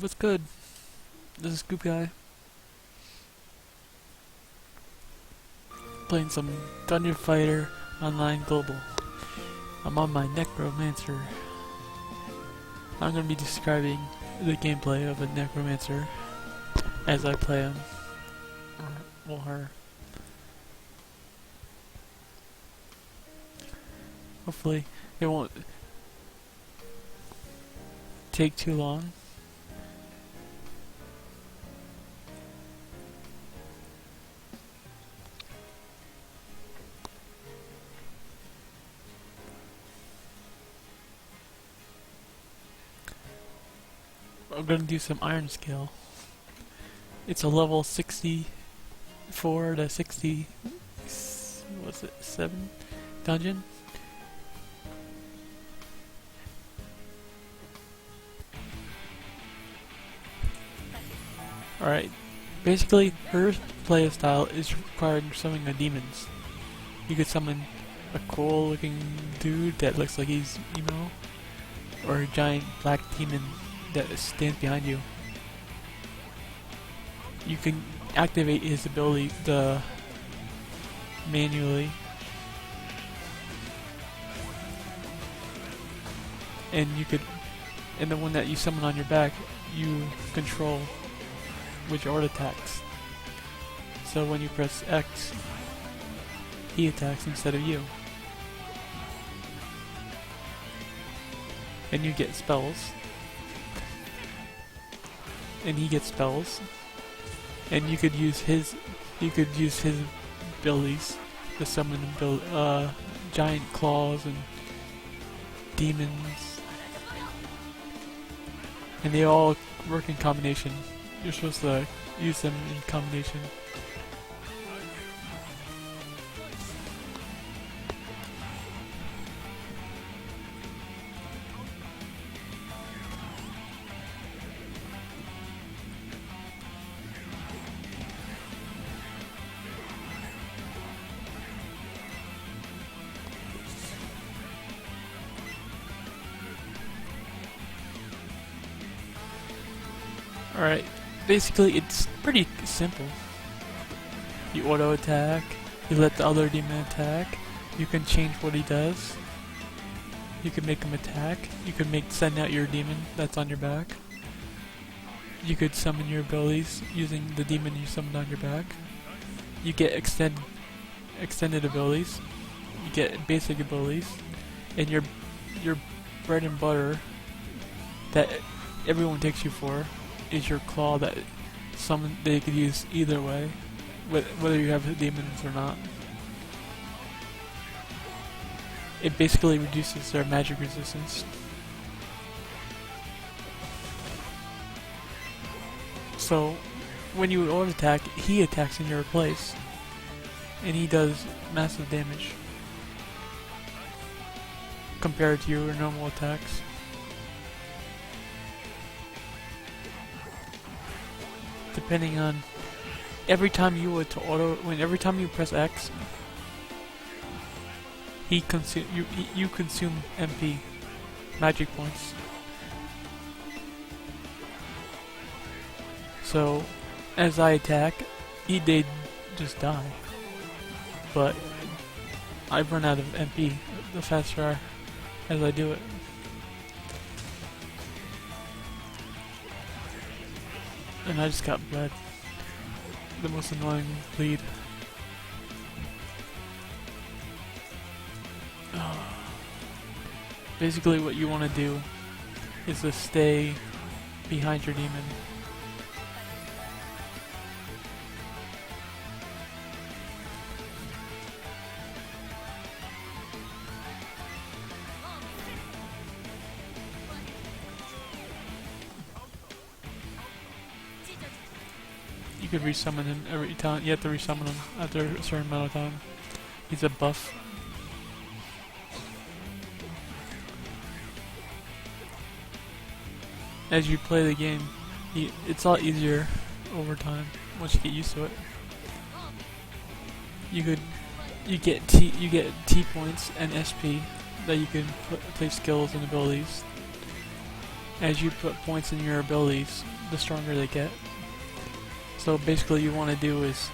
what's good? This is Scoop Guy. Playing some Dungeon Fighter Online Global. I'm on my necromancer. I'm going to be describing the gameplay of a necromancer as I play him. Or her. Hopefully it won't take too long. I'm gonna do some iron scale. It's a level 64 to 60, what's it, 7 dungeon? Alright, basically her play style is requiring summoning the demons. You could summon a cool looking dude that looks like he's emo, or a giant black demon that stands behind you. You can activate his ability manually, and the one that you summon on your back, you control which art attacks. So when you press X, he attacks instead of you, and you get spells. And he gets spells, and you could use his abilities to summon giant claws and demons, and they all work in combination. You're supposed to use them in combination. Alright, basically it's pretty simple. You auto attack, you let the other demon attack, you can change what he does, you can make him attack, you can send out your demon that's on your back, you could summon your abilities using the demon you summoned on your back, you get extended abilities, you get basic abilities, and your bread and butter that everyone takes you for is your claw that they could use either way, whether you have demons or not. It basically reduces their magic resistance. So when you auto attack, he attacks in your place, and he does massive damage compared to your normal attacks. Depending on every time you press X, you consume MP magic points. So as I attack, they just die. But I run out of MP the faster as I do it. And I just got bled. The most annoying bleed. Basically what you want to do is to stay behind your demon. You could resummon him every time. You have to resummon him after a certain amount of time. He's a buff. As you play the game, it's a lot easier over time once you get used to it. You get T points and SP that you can place skills and abilities. As you put points in your abilities, the stronger they get. So basically you want to do is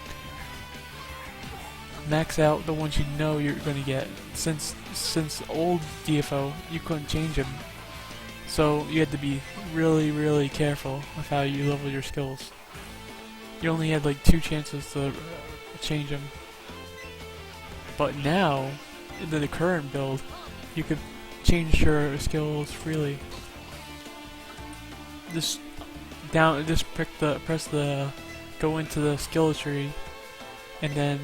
max out the ones you know you're going to get. Since old DFO, you couldn't change them. So you had to be really careful with how you level your skills. You only had like 2 chances to change them. But now, in the current build, you could change your skills freely. Just press the go into the skill tree, and then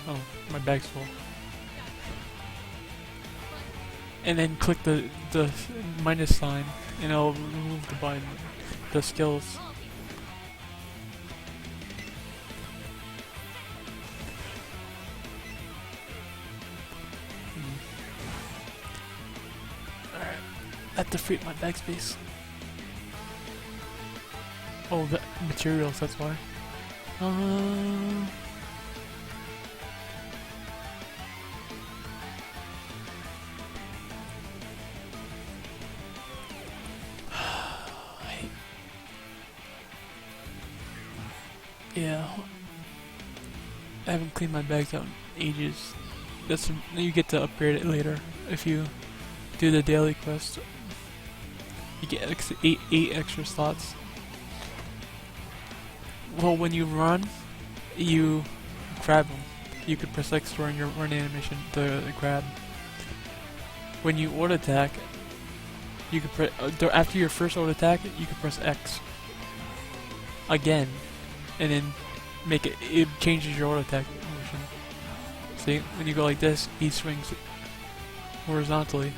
oh, my bag's full. And then click the minus sign, and it'll remove the skills. Alright, I have to free up my bag space. Oh, the materials, that's why. Yeah, I haven't cleaned my bags out in ages. You get to upgrade it later if you do the daily quest. You get 8 extra slots. Well, when you run, you grab them. You could press X during your run animation to grab. When you auto attack, you could press after your first auto attack, you could press X again, and then it changes your auto attack motion. See, when you go like this, he swings horizontally.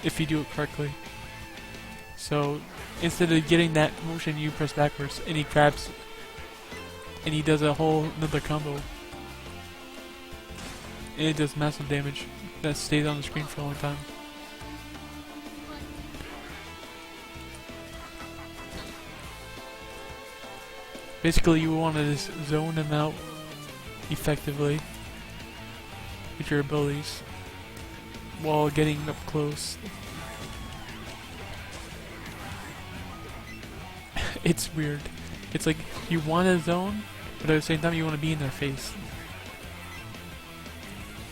If you do it correctly. So instead of getting that motion, you press backwards, and he grabs, and he does a whole another combo. And it does massive damage that stays on the screen for a long time. Basically, you want to just zone him out effectively with your abilities while getting up close. It's weird. It's like you want to zone, but at the same time you want to be in their face.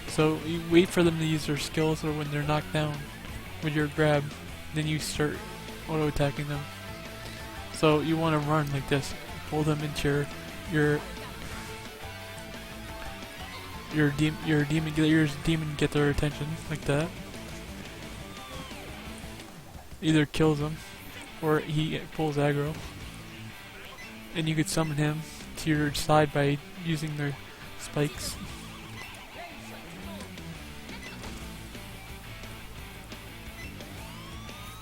So you wait for them to use their skills, or when they're knocked down with your grab, then you start auto attacking them. So you want to run like this, pull them into your demon, get their attention like that. Either kills them, or he pulls aggro. And you could summon him to your side by using their spikes.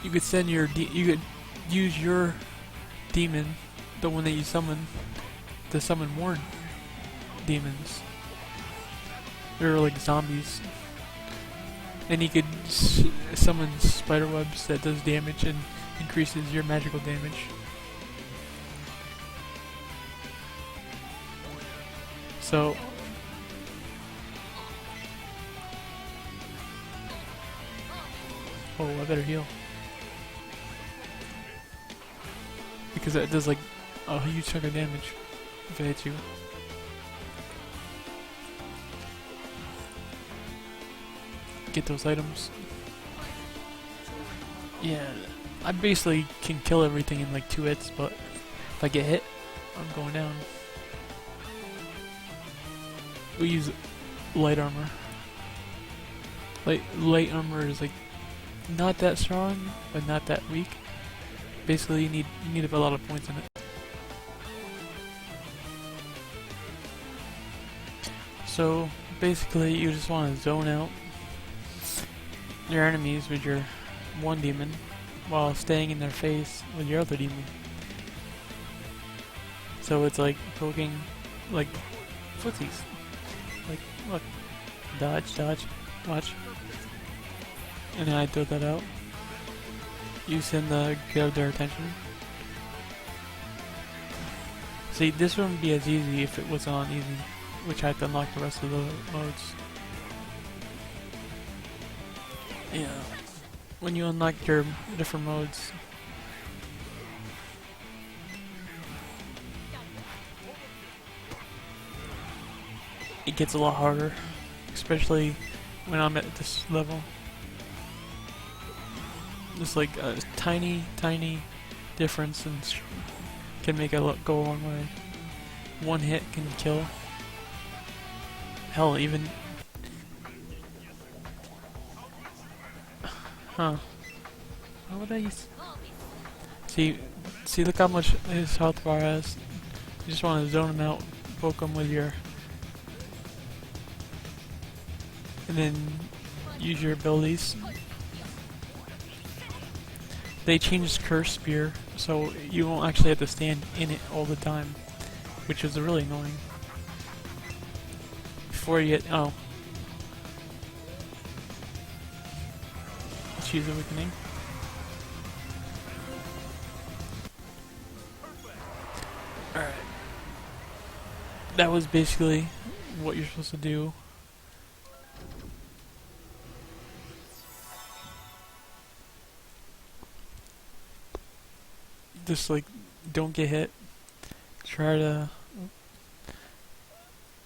You could send you could use your demon, the one that you summon, to summon more demons. They're like zombies. And you could summon spider webs that does damage and increases your magical damage. So oh, I better heal. Because that does like a huge chunk of damage if it hits you. Get those items. Yeah, I basically can kill everything in like 2 hits, but if I get hit, I'm going down. We use light armor. Light armor is like not that strong, but not that weak. Basically, you need a lot of points in it. So basically, you just want to zone out your enemies with your one demon, while staying in their face with your other demon. So it's like poking, like footsies. Like, look, dodge, dodge, watch. And then I throw that out. You send grab their attention. See, this wouldn't be as easy if it was on easy, which I have to unlock the rest of the modes. Yeah. when you unlock your different modes. It gets a lot harder, especially when I'm at this level. Just like a tiny difference can make go a long way. One hit can kill. Hell, even... Huh. How would I use... See, look how much his health bar has. You just want to zone him out, poke him with your... And then use your abilities. They changed Curse Spear, so you won't actually have to stand in it all the time, which is really annoying. Before you get... oh. Let's use Awakening. Alright. That was basically what you're supposed to do. Just like, don't get hit. Try to...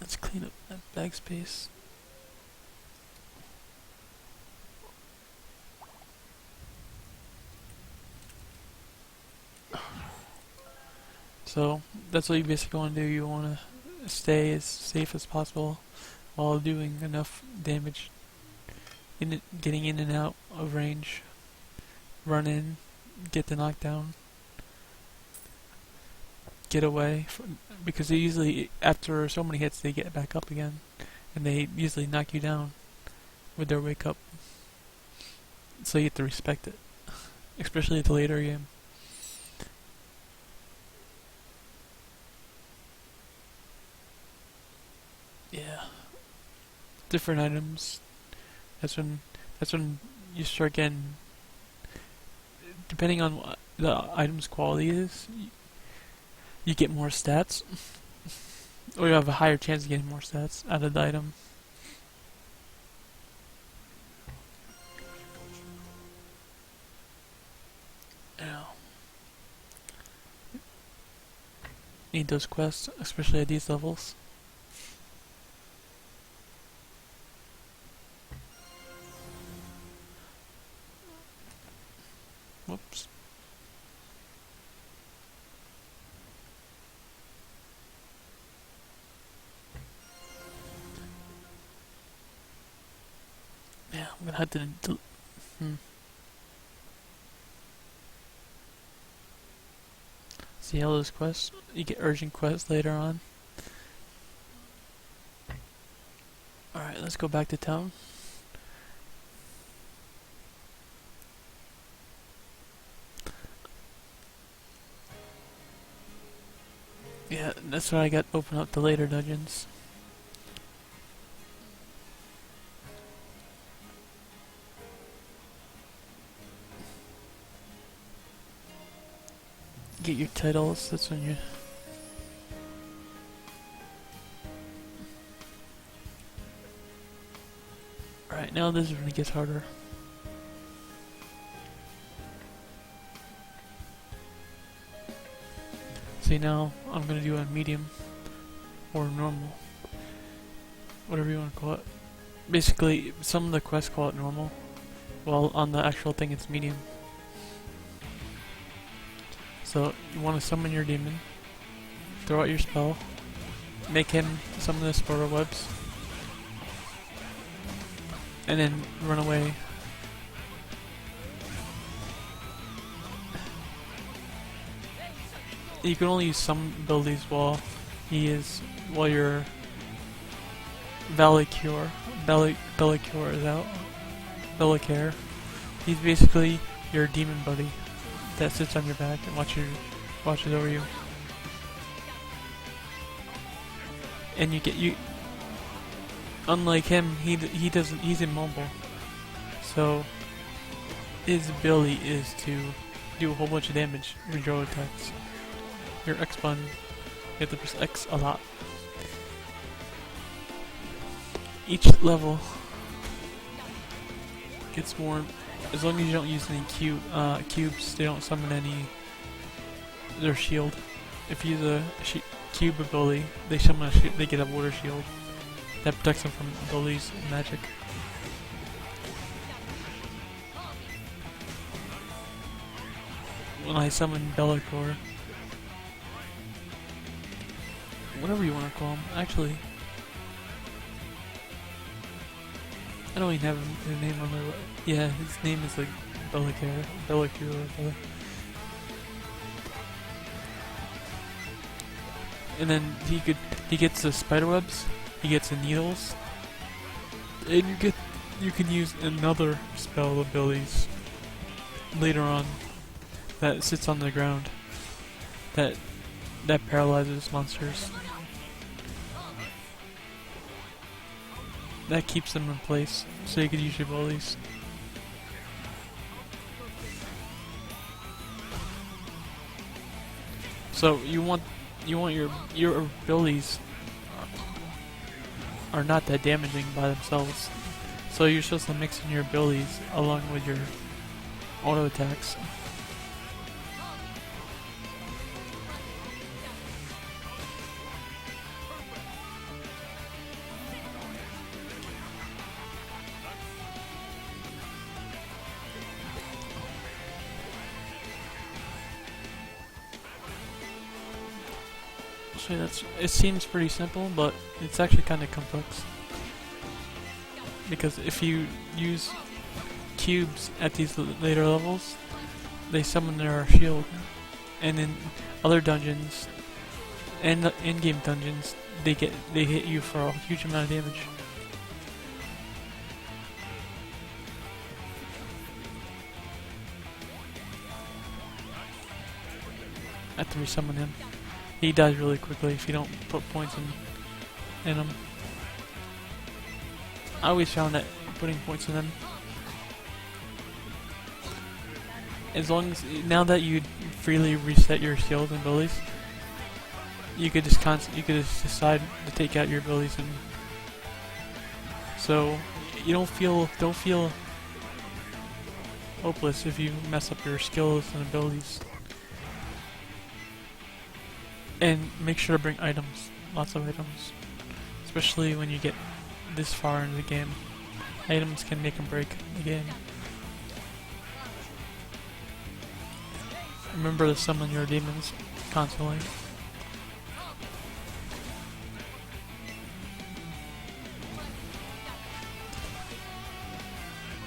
Let's clean up that bag space. So, that's what you basically want to do. You want to stay as safe as possible while doing enough damage. Getting in and out of range. Run in, get the knockdown. Get away, because they usually, after so many hits, they get back up again, and they usually knock you down with their wake up. So you have to respect it, especially at the later game. Yeah, different items. That's when you start getting, depending on what the item's quality is. You get more stats, or you have a higher chance of getting more stats out of the item. Now, need those quests, especially at these levels. Whoops. Yeah, I'm gonna have to see all those quests. You get urgent quests later on. Alright, let's go back to town. Yeah, that's why I got to open up the later dungeons. Get your titles, that's when you... Alright, now this is when it gets harder. See, now I'm gonna do a medium or normal, whatever you want to call it. Basically, some of the quests call it normal, while on the actual thing it's medium. So you want to summon your demon, throw out your spell, make him summon the spider webs, and then run away. You can only use some abilities while you're Bellicure is out. Bellicare. He's basically your demon buddy that sits on your back and watches over you. And unlike him, he's immobile. So his ability is to do a whole bunch of damage with your attacks. Your X button, you have to press X a lot. Each level gets more As long as you don't use any cubes, they don't summon their shield. If you use a cube ability, they summon they get a water shield that protects them from abilities and magic. When I summon Bellicor, whatever you want to call him, actually, I don't even have his name on my. Yeah, his name is like Bellicor. And then he gets the spider webs, he gets the needles, and you can use another spell abilities later on that sits on the ground that paralyzes monsters. That keeps them in place, so you can use your abilities. So you want your abilities are not that damaging by themselves. So you're supposed to mix in your abilities along with your auto attacks. So it seems pretty simple, but it's actually kind of complex. Because if you use cubes at these later levels, they summon their shield, and in other dungeons and the in-game dungeons, they hit you for a huge amount of damage. I have to resummon him. He dies really quickly if you don't put points in him. I always found that putting points in them, as long as now that you freely reset your skills and abilities, you could just decide to take out your abilities, and so you don't feel hopeless if you mess up your skills and abilities. And make sure to bring items, lots of items, especially when you get this far into the game. Items can make and break the game. Remember to summon your demons constantly.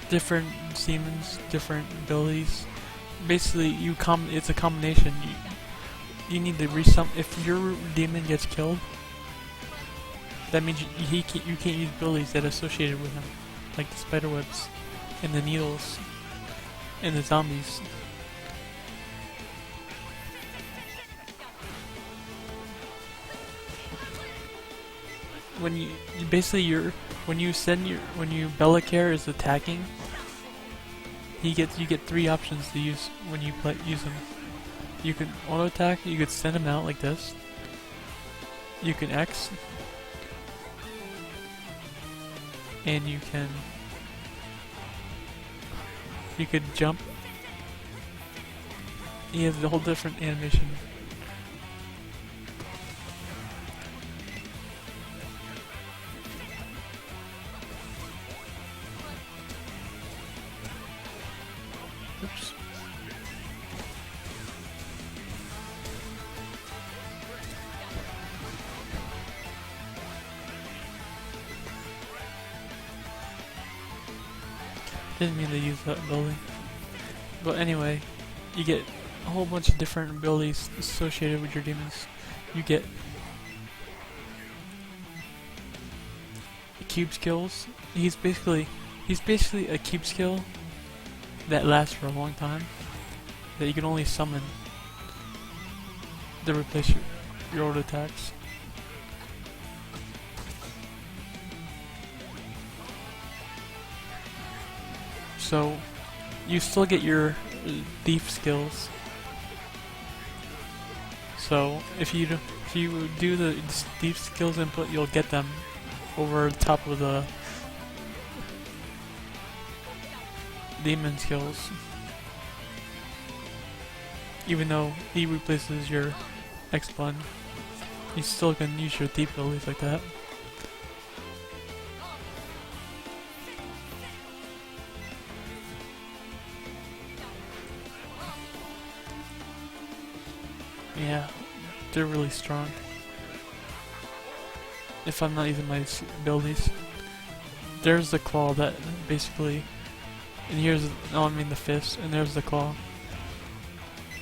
Different demons, different abilities. Basically, it's a combination. You need to resummon. If your demon gets killed, that means you can't use abilities that are associated with him, like the spider webs, and the needles, and the zombies. When you Bellicor is attacking, you get 3 options to use when you use him. You can auto attack, you could send him out like this. You can X. And you could jump. He has a whole different animation. Oops. Didn't mean to use that ability. But anyway, you get a whole bunch of different abilities associated with your demons. You get cube skills. He's basically a cube skill that lasts for a long time, that you can only summon to replace your auto attacks. So you still get your thief skills. So if you do the thief skills input, you'll get them over the top of the demon skills. Even though he replaces your X button, you still can use your deep abilities like that. Yeah, they're really strong. If I'm not using my abilities. There's the claw that basically, and here's, the fist, and there's the claw.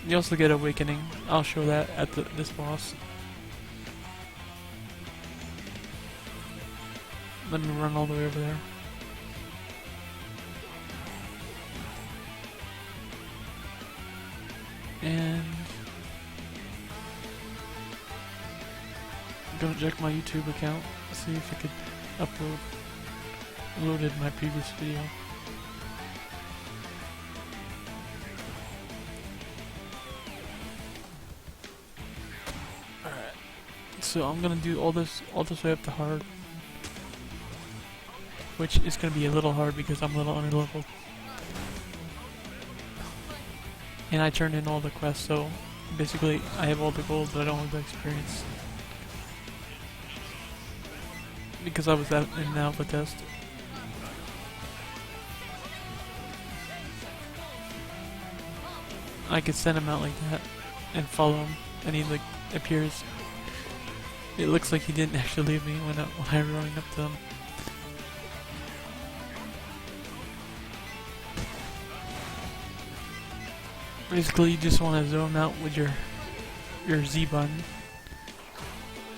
You also get awakening. I'll show that at this boss. Let me run all the way over there. And go check my YouTube account, see if I could loaded my previous video. Alright, so I'm gonna do all this way up to hard, which is gonna be a little hard because I'm a little underleveled. And I turned in all the quests, so basically I have all the gold but I don't have the experience. Because I was in an alpha test. I could send him out like that and follow him, and he like appears. It looks like he didn't actually leave me when I was running up to him. Basically, you just want to zone out with your Z button.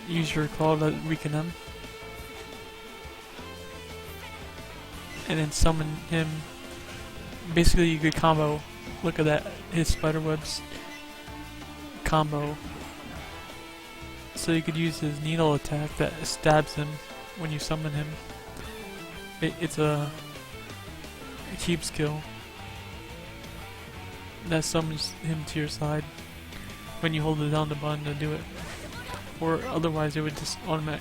Use your claw to weaken him, and then summon him. Basically, you could combo. Look at that, his spiderwebs combo. So you could use his needle attack that stabs him when you summon him. It's a keep skill that summons him to your side when you hold it down the button to do it. Or otherwise it would just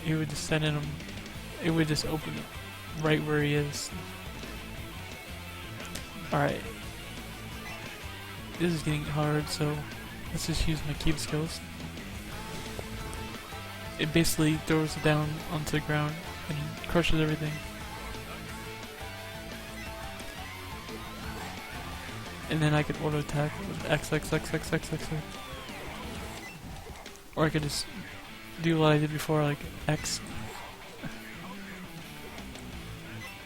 it would just send in him. It would just open it right where he is. Alright. This is getting hard, so let's just use my keep skills. It basically throws it down onto the ground and crushes everything. And then I could auto attack with X. Or I could just do what I did before, like X.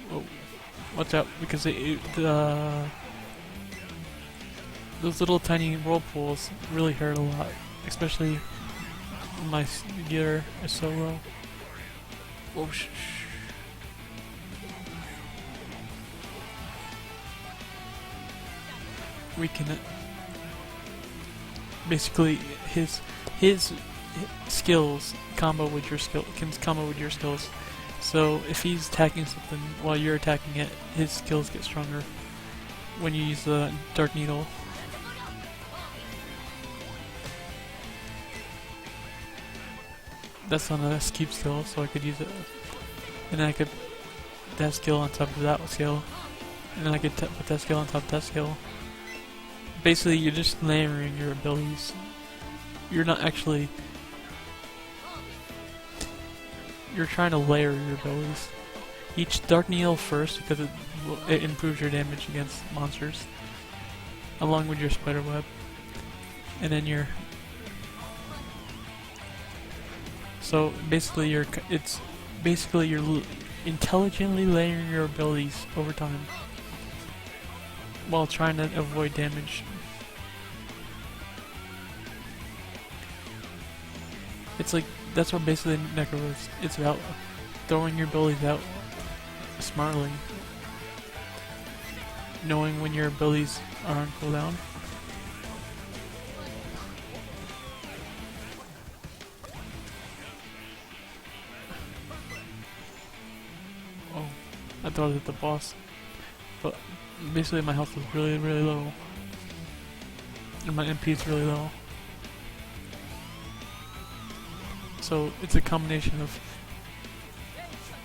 Whoa. Watch out, because those little tiny whirlpools really hurt a lot, especially when my gear is so low. Whoa, Weaken it. Basically, his skills combo with your skills. So if he's attacking something while you're attacking it, his skills get stronger when you use the Dark Needle. That's on a keep skill, so I could use it. And then I could put that skill on top of that skill. And then I could put that skill on top of that skill. Basically, you're just layering your abilities. You're not actually... You're trying to layer your abilities. Each Dark Needle first, because it improves your damage against monsters. Along with your spider web. And then your... So basically, you're intelligently layering your abilities over time, while trying to avoid damage. It's like, that's what basically necro is. It's about throwing your abilities out smartly, knowing when your abilities are on cooldown. Oh, I thought it hit the boss, but basically my health is really low, and my MP is really low. So it's a combination of,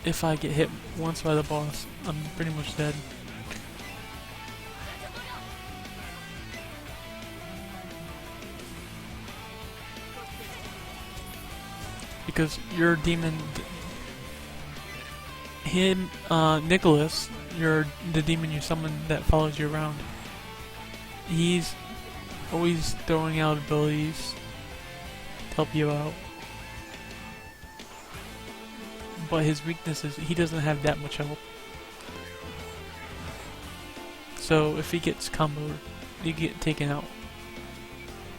if I get hit once by the boss, I'm pretty much dead. because your demon, Nicholas, the demon you summon that follows you around. He's always throwing out abilities to help you out. But his weakness is he doesn't have that much help. So if he gets comboed, you get taken out.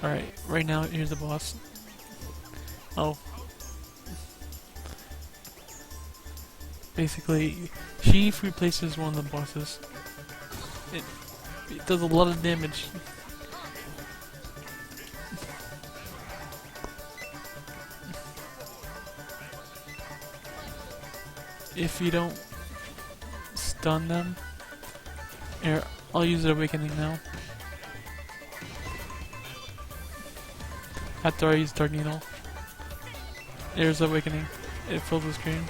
Alright, right now here's the boss. Oh. Basically, Sheaf replaces one of the bosses. It does a lot of damage. If you don't stun them, here, I'll use the awakening now. After I use Dark Needle. There's the awakening. It fills the screen.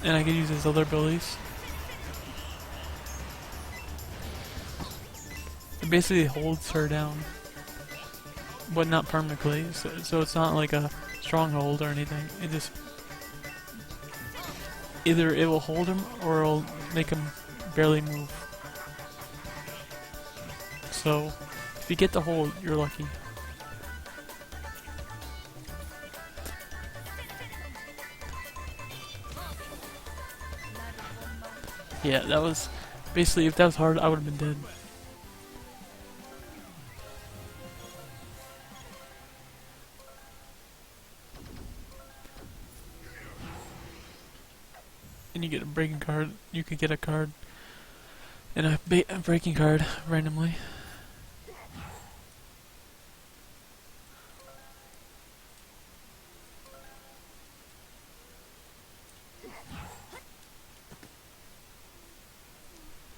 And I can use his other abilities. It basically holds her down. But not permanently, so it's not like a stronghold or anything. It just either it will hold him or it'll make him barely move. So if you get the hold, you're lucky. Yeah, that was basically, if that was hard, I would have been dead. And you get a breaking card. You could get a card and a breaking card randomly.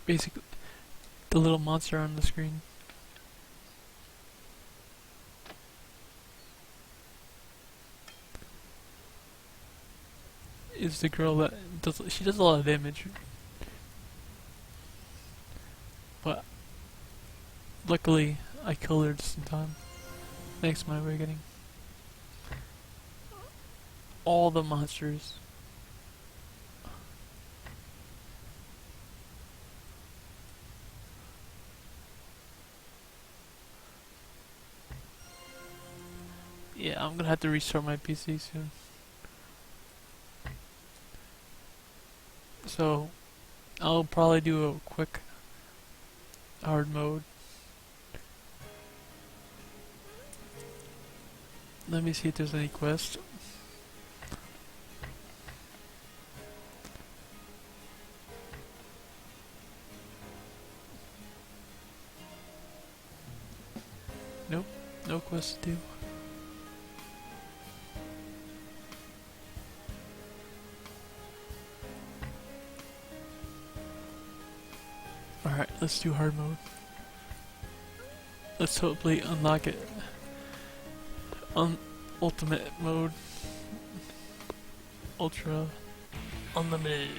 Basically, the little monster on the screen. Is the girl that she does a lot of damage. But luckily I killed her just in time. Thanks to my awakening. All the monsters. Yeah, I'm gonna have to restart my PC soon. So, I'll probably do a quick hard mode. Let me see if there's any quest. Nope, no quest to do. Alright, let's do hard mode. Let's hopefully unlock it. Ultimate mode. Ultra. Unlimited.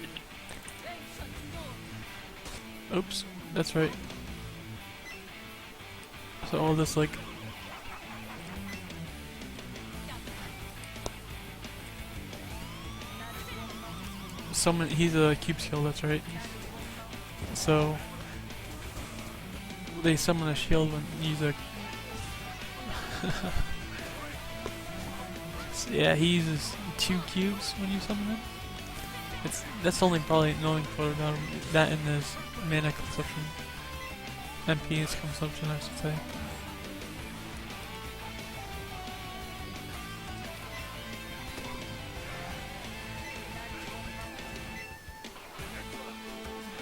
Oops, that's right. So all this like... he's a cube skill, that's right. So... they summon a shield when you use a... so yeah, he uses 2 cubes when you summon him. That's only probably annoying for that in this mana consumption. MP's consumption, I should say.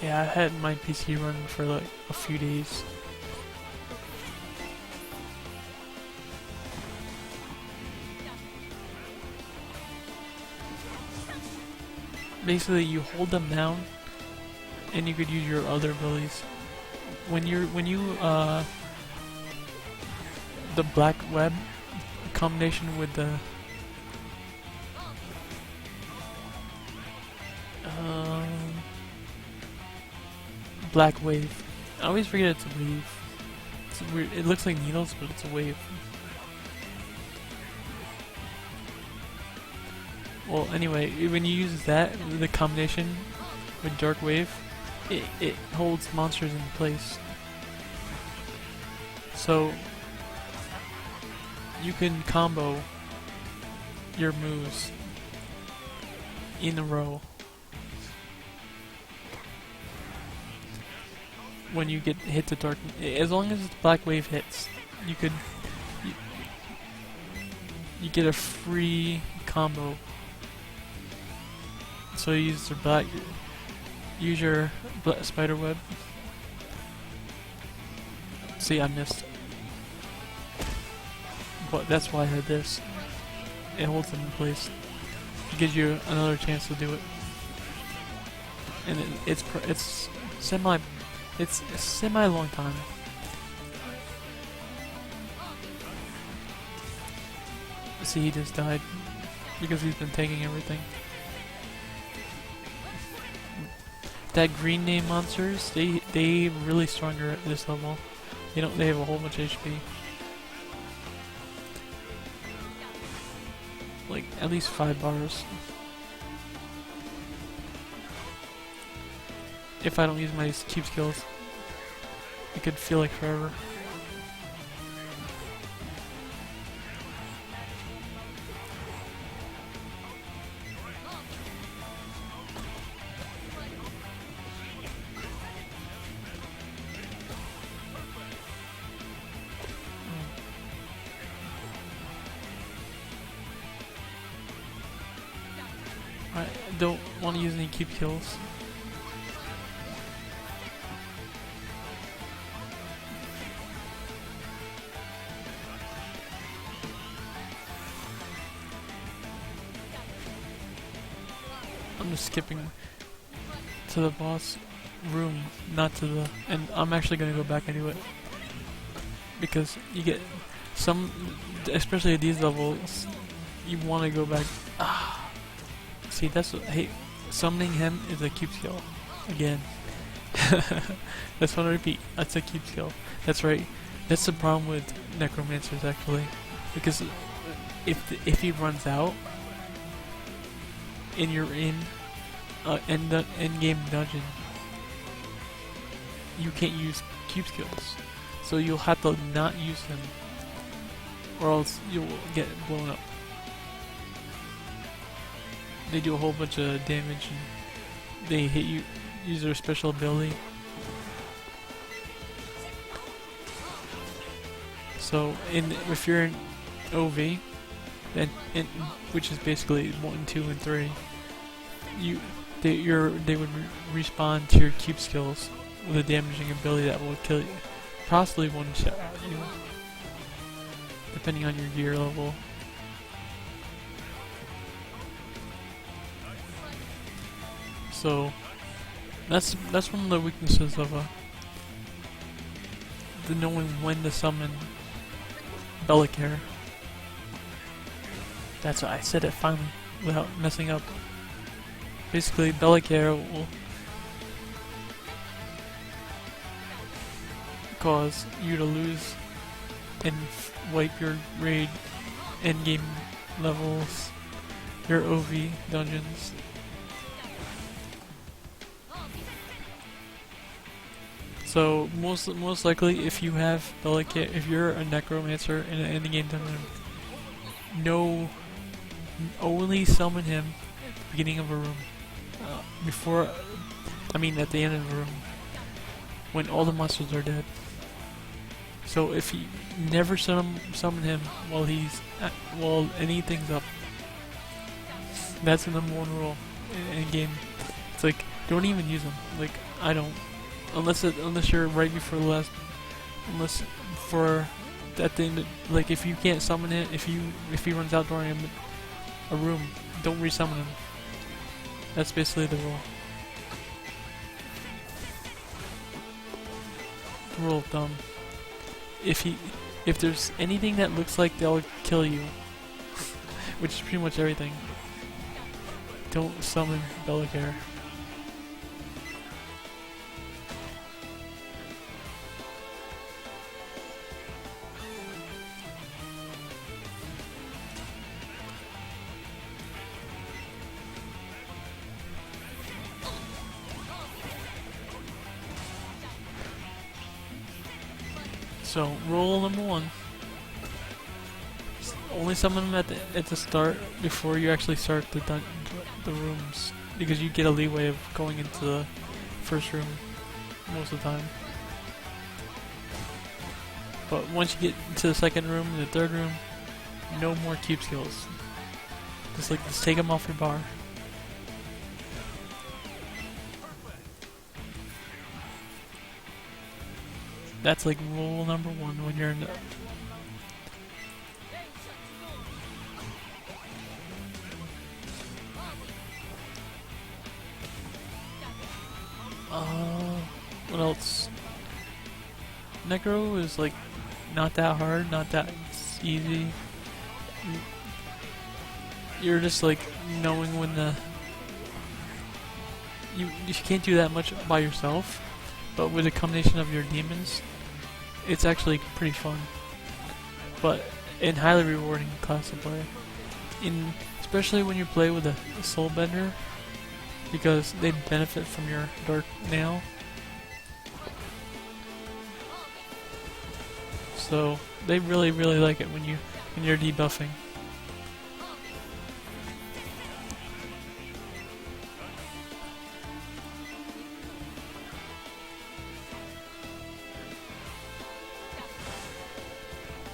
Yeah, I had my PC run for like a few days. Basically, you hold them down, and you could use your other abilities. When you the black web combination with the black wave. I always forget it's a wave. It's weird. It looks like needles, but it's a wave. Well, anyway, when you use that, the combination with Dark Wave, it holds monsters in place. So you can combo your moves in a row. When you get hit the dark, as long as the black wave hits, you could you get a free combo. So you use your spider web. See, I missed. But that's why I had this. It holds them in place. It gives you another chance to do it. And it's a semi long time. See, he just died because he's been taking everything. That green name monsters, they really stronger at this level. They have a whole bunch of HP. Like at least 5 bars. If I don't use my cube skills, it could feel like forever. I don't want to use any cube kills. I'm just skipping to the boss room, not to the... And I'm actually going to go back and do it. Because you get some... Especially at these levels, you want to go back... See, that's what... Hey, summoning him is a cube skill. Again. That's what I repeat. That's a cube skill. That's right. That's the problem with necromancers, actually. Because if he runs out, and you're in end-game dungeon, you can't use cube skills. So you'll have to not use them, or else you'll get blown up. They do a whole bunch of damage, and they hit you, use their special ability. So if you're in OV, which is basically 1, 2, and 3, they would respawn to your cube skills with a damaging ability that will kill you, possibly one-shot you, depending on your gear level. So that's one of the weaknesses of the knowing when to summon Bellacare. That's what I said it finally, without messing up. Basically, Bellacare will cause you to lose and wipe your raid endgame levels, your OV dungeons. So most likely, if you have Bellacare, if you're a necromancer in an endgame dungeon, only summon him at the beginning of a room. At the end of a room, when all the monsters are dead. So if you never summon him while anything's up, that's the number 1 rule in game. It's like, don't even use him. Like, I don't, unless you're right before the last, at the end. Like, if you can't summon it, if he runs out during a room, don't resummon him. That's basically the rule. Rule of thumb. If there's anything that looks like they'll kill you, which is pretty much everything, don't summon Bellacare. So, rule number 1. Only summon them at the start before you actually start the rooms, because you get a leeway of going into the first room most of the time. But once you get into the second room and the third room, no more cube skills. Just take them off your bar. That's like rule number 1 when you're in the... What else? Necro is like not that hard, not that easy. You're just like knowing when you can't do that much by yourself, but with a combination of your demons, it's actually pretty fun. But and highly rewarding class to play. Especially when you play with a soul bender, because they benefit from your dark nail. So they really like it when you're debuffing.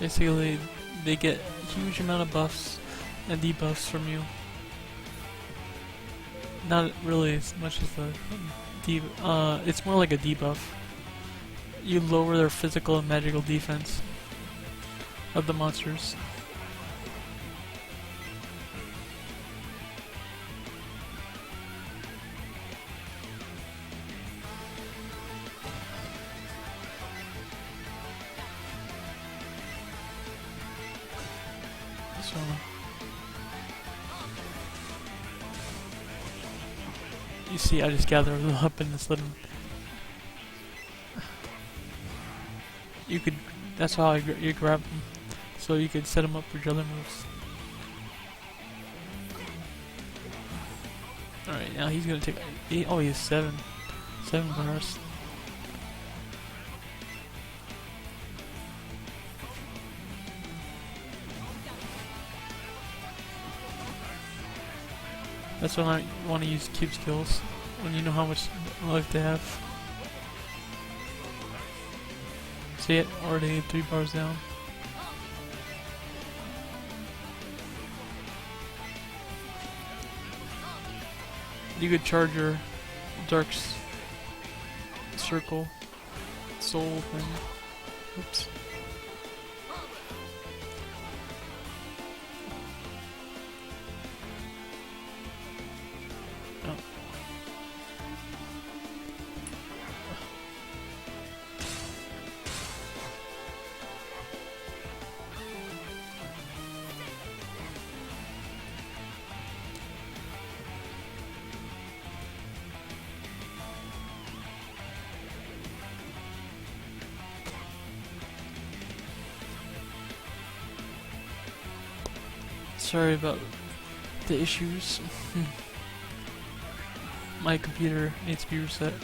Basically, they get a huge amount of buffs and debuffs from you. Not really as much as the it's more like a debuff. You lower their physical and magical defense of the monsters. So you see, I just gather them up and just let them. You could. That's how you grab them, so you could set them up for your other moves. All right, now he's gonna take. He has 7 bars. That's when I want to use cube skills, when you know how much life they have. See it? Already 3 bars down. You could charge your dark circle soul thing. Oops. Oh. Sorry about the issues. My computer needs to be reset.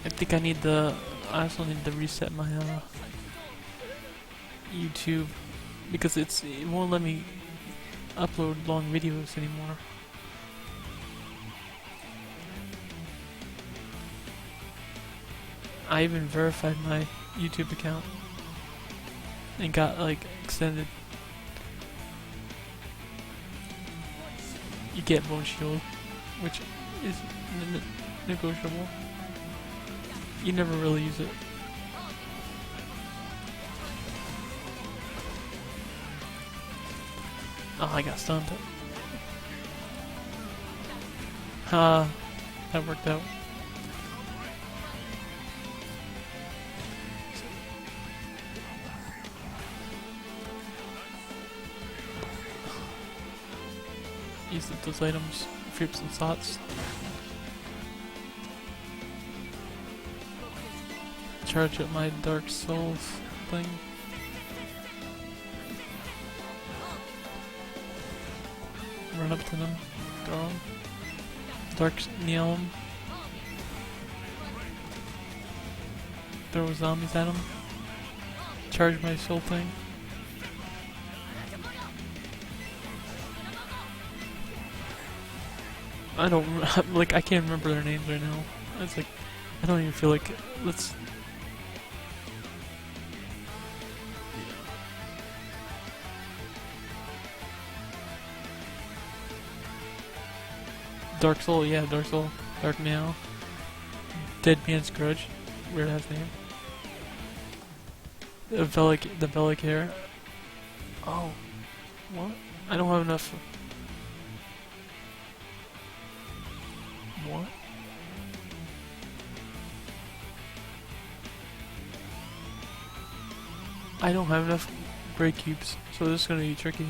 I think I also need to reset my YouTube, because it won't let me upload long videos anymore. I even verified my YouTube account and got like extended. You get bone shield, which is negotiable. You never really use it. Oh, I got stunned. That worked out. Use those items, free up some thoughts. Charge up my Dark Souls thing. run up to them, throw them, dark kneel them, throw zombies at them, charge my soul thing. I don't like. I can't remember their names right now. It's like I don't even feel like let's. Dark Soul, yeah, Dark Soul, Dark Meow, Dead Man's Grudge, weird ass name. The Velic hair. Oh, what? I don't have enough. What? I don't have enough gray cubes, so this is gonna be tricky.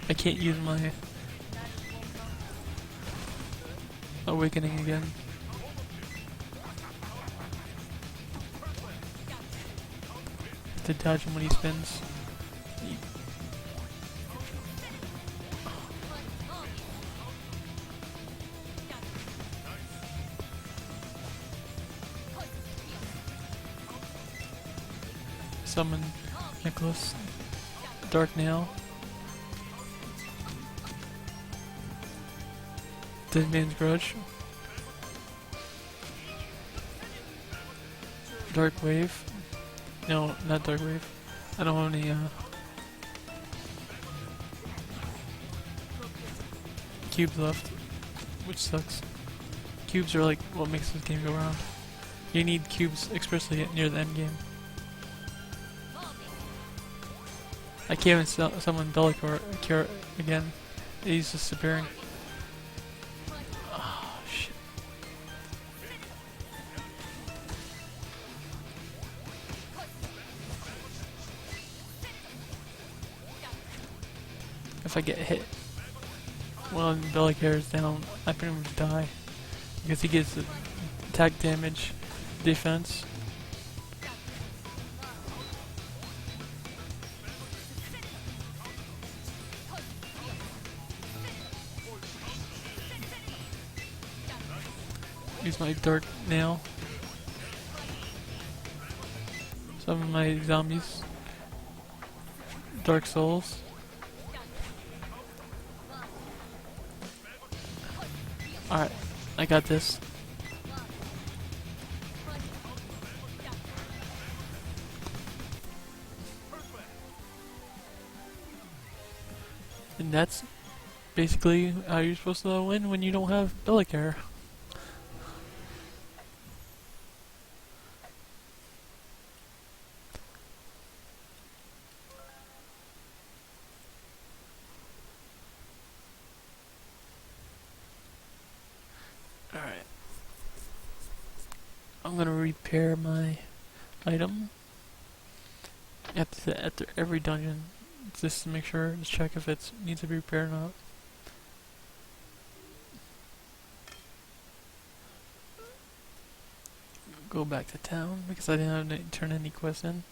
I can't use my awakening again. To dodge him when he spins. Summon Nicholas. Dark Nail. Dead Man's Grudge. Dark Wave. No, not Dark Wave. I don't have any cubes left, which sucks. Cubes are like what makes this game go round. You need cubes, especially near the end game. I can't even summon Bellicor again. He's disappearing. Oh shit. If I get hit while Bellicor is down, I pretty much die. Because he gets attack damage, defense. Use my Dark Nail. Some of my zombies. Dark Souls. Alright, I got this. And that's basically how you're supposed to win when you don't have Bellicor. Alright. I'm gonna repair my item after every dungeon, just to make sure, just check if it needs to be repaired or not. Go back to town because I didn't have to turn any quests in.